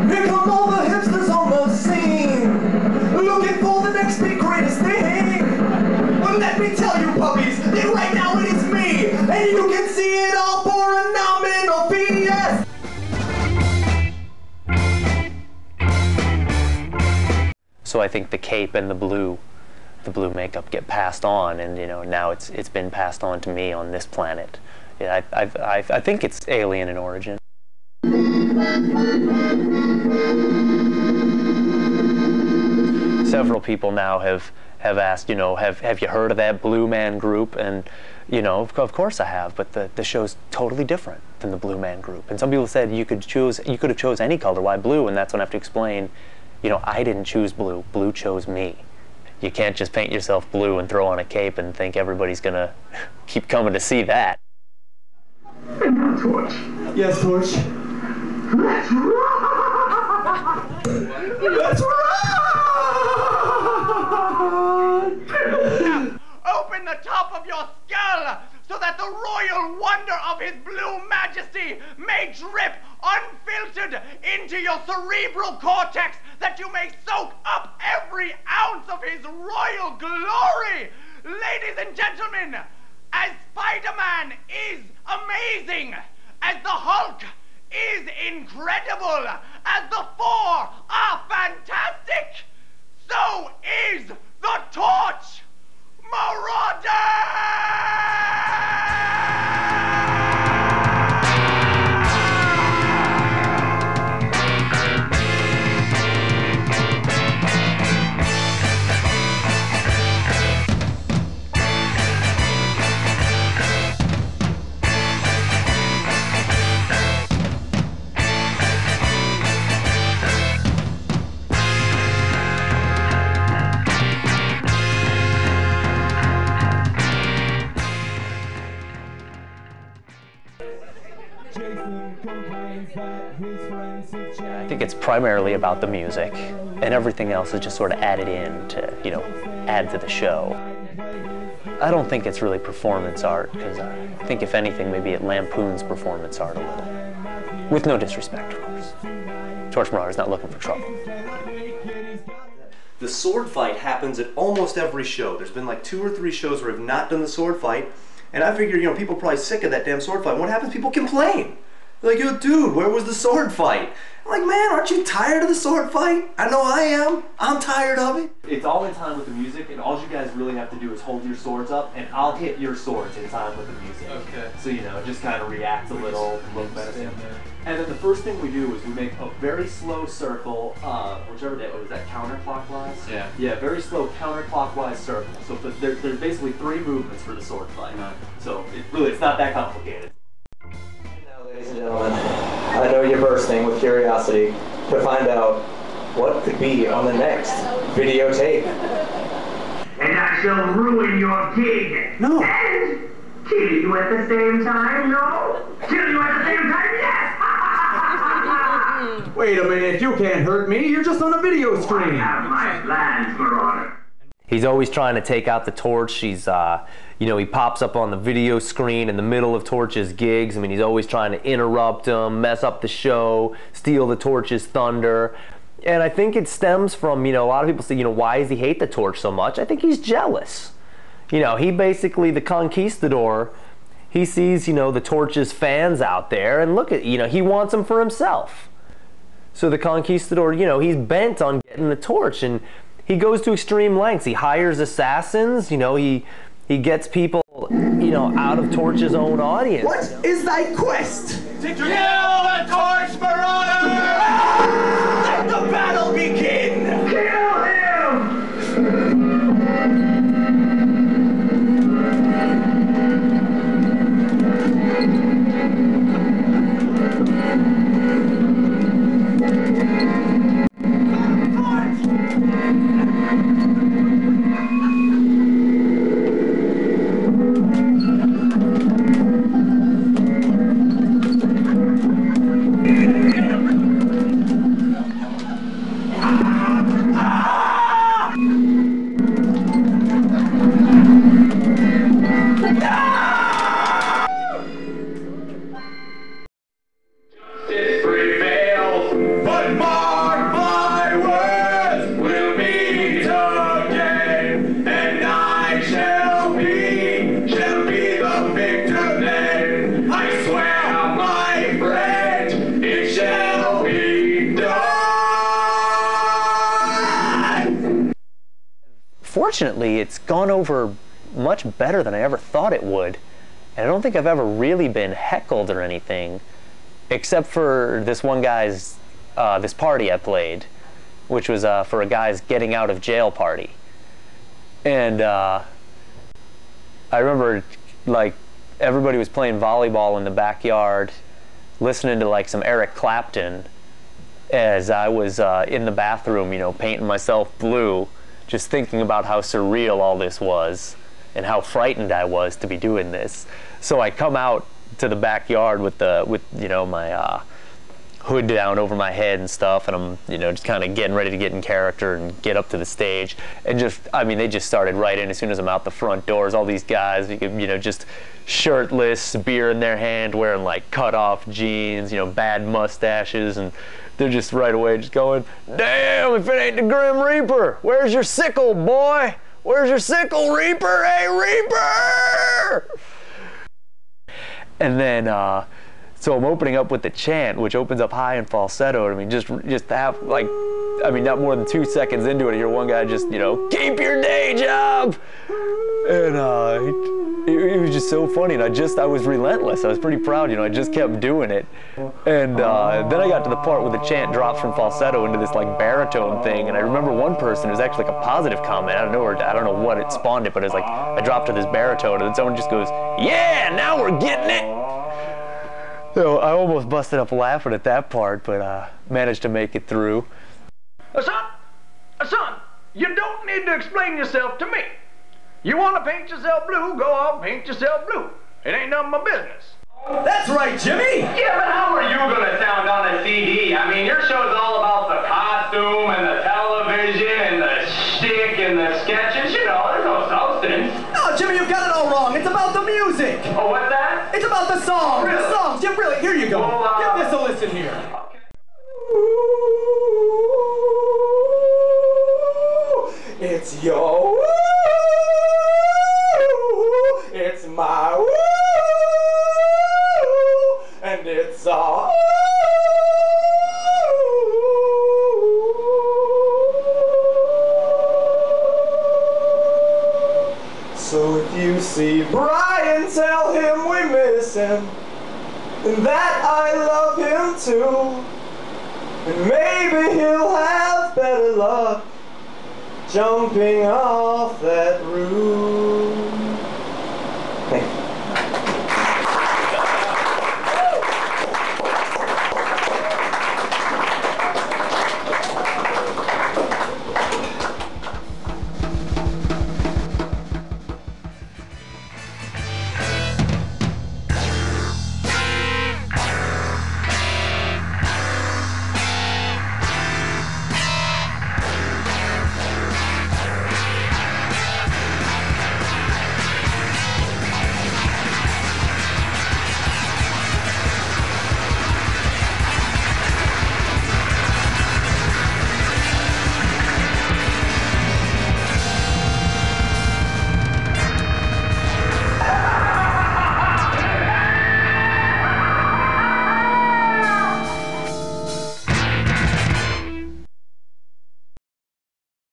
Here come all the hipsters on the scene, looking for the next big greatest thing. Well, let me tell you, puppies, that right now it is me, and you can see it all for a nominal fee. Yes. So I think the cape and the blue makeup get passed on, and you know, now it's been passed on to me on this planet. Yeah, I think it's alien in origin. Several people now have asked, you know, have you heard of that Blue Man group? And you know, of course I have, but the show's totally different than the Blue Man group. And some people said you could have chose any color, why blue? And that's when I have to explain, you know, I didn't choose blue. Blue chose me. You can't just paint yourself blue and throw on a cape and think everybody's gonna keep coming to see that. And now, Torch. Yes, Torch. Let's run! Let's run! Open the top of your skull so that the royal wonder of his blue majesty may drip unfiltered into your cerebral cortex, that you may soak up every ounce of his royal glory. Ladies and gentlemen, as Spider-Man is amazing, as the Hulk is incredible, as the Four are fantastic, so is the Torch Marauder! I think it's primarily about the music, and everything else is just sort of added in to, you know, add to the show. I don't think it's really performance art, because I think if anything, maybe it lampoons performance art a little. With no disrespect, of course. Torch Marauder's not looking for trouble. The sword fight happens at almost every show. There's been like 2 or 3 shows where we've not done the sword fight, and I figured, you know, people are probably sick of that damn sword fight. What happens? People complain. They're like, yo, dude, where was the sword fight? I'm like, man, aren't you tired of the sword fight? I know I am. I'm tired of it. It's all in time with the music, and all you guys really have to do is hold your swords up, and I'll hit your swords in time with the music. Okay. So, you know, just kind of react a little, look menacing. And then the first thing we do is we make a very slow circle, whichever day, was that counterclockwise? Yeah. Yeah, very slow counterclockwise circle. So there's basically 3 movements for the sword fight. So it's not that complicated. Now, ladies and gentlemen, I know you're bursting with curiosity to find out what could be on the next videotape. And I shall ruin your gig. No. And kill you at the same time, no? Kill you at the same time, yes! Wait a minute, you can't hurt me. You're just on a video screen. I have my plans, Marauder. He's always trying to take out the Torch. He's, you know, he pops up on the video screen in the middle of Torch's gigs. I mean, he's always trying to interrupt him, mess up the show, steal the Torch's thunder. And I think it stems from, you know, a lot of people say, you know, why does he hate the Torch so much? I think he's jealous. You know, he basically, the Conquistador, he sees, you know, the Torch's fans out there, and look at, you know, he wants them for himself. So the Conquistador, you know, he's bent on getting the Torch, and he goes to extreme lengths. He hires assassins, you know, he gets people, you know, out of Torch's own audience. What is thy quest? To kill the Torch Marauder! Let the battle begin! Kill him! Get him! fortunately, it's gone over much better than I ever thought it would. And I don't think I've ever really been heckled or anything, except for this one guy's, this party I played, which was for a guy's getting out of jail party. And I remember, like, everybody was playing volleyball in the backyard, listening to like some Eric Clapton, as I was in the bathroom, you know, painting myself blue, just thinking about how surreal all this was and how frightened I was to be doing this. So I come out to the backyard with you know, my hood down over my head and stuff, and I'm, you know, just kind of getting ready to get in character and get up to the stage, and just, I mean, they just started right in as soon as I'm out the front doors. All these guys, you know, just shirtless, beer in their hand, wearing like cut off jeans, you know, bad mustaches, and they're just right away just going, "Damn, if it ain't the Grim Reaper, where's your sickle, boy? Where's your sickle, Reaper? Hey, Reaper!" And then, so I'm opening up with the chant, which opens up high and falsetto. I mean, just have, like, I mean, not more than 2 seconds into it, I hear one guy just, you know, "Keep your day job!" And it was just so funny, and I was relentless. I was pretty proud, you know, I just kept doing it. And then I got to the part where the chant drops from falsetto into this, like, baritone thing, and I remember one person, it was actually like a positive comment, I don't know what it spawned it, but it was like, I dropped to this baritone, and then someone just goes, "Yeah, now we're getting it!" So I almost busted up laughing at that part, but managed to make it through. Son, you don't need to explain yourself to me. You want to paint yourself blue, go out, paint yourself blue. It ain't none of my business. That's right, Jimmy! Yeah, but how are you gonna sound on a CD? I mean, your show's all about the costume and the television and the shtick and the sketches. You know, there's no substance. No, Jimmy, you've got it all wrong. It's about the music. Oh, what's that? It's about the songs. Really? The songs. Yeah, really. Here you go. Well, Give this a listen here. Okay. It's your woo, it's my woo, and it's all. So if you see Brian, tell him we miss him, and that I love him too, and maybe he'll have better luck jumping off that roof.